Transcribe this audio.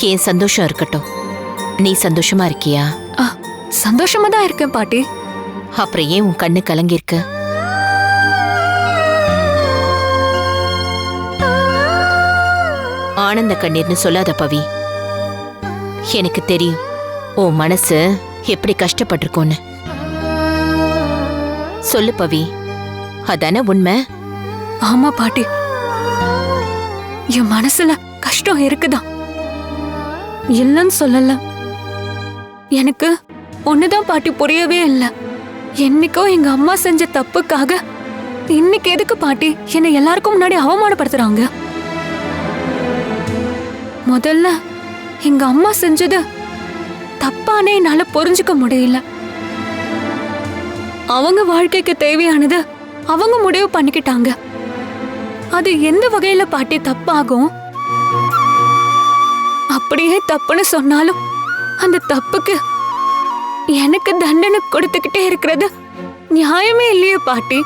என் சந்தோஷம் இருக்கட்டும். நீ சந்தோஷமா இருக்கியா? சந்தோஷமா தான் இருக்கேன் பாட்டி. அப்புறம் ஏன் உன் கண்ணு கலங்கிருக்கு? ஆனந்த கண்ணீர்னு சொல்லாத பவி. எனக்கு தெரியும் உன் மனசு எப்படி கஷ்டப்பட்டிருக்கோன்னு. சொல்லு பவி, அதானே உண்மை? ஆமா பாட்டி, என் மனசுல கஷ்டம் இருக்குதான், இல்லன்னு சொல்லல. எனக்கு ஒண்ணுதான் பாட்டி புரியவே இல்லை. என்னைக்கோ எங்க அம்மா செஞ்ச தப்புக்காக இன்னைக்கு எதுக்கு பாட்டி என்னை எல்லாருக்கும் முன்னாடி அவமானப்படுத்துறாங்க? முதல்ல எங்க அம்மா செஞ்சது தப்பானே என்னால புரிஞ்சுக்க முடியல. அவங்க வாழ்க்கைக்கு தேவையானது அவங்க முடிவு பண்ணிக்கிட்டாங்க. அது எந்த வகையில பாட்டி தப்பாகும்? அப்படியே தப்புன்னு சொன்னாலும் அந்த தப்புக்கு எனக்கு தண்டனை கொடுத்துக்கிட்டே இருக்கிறது நியாயமே இல்லையே பாட்டி.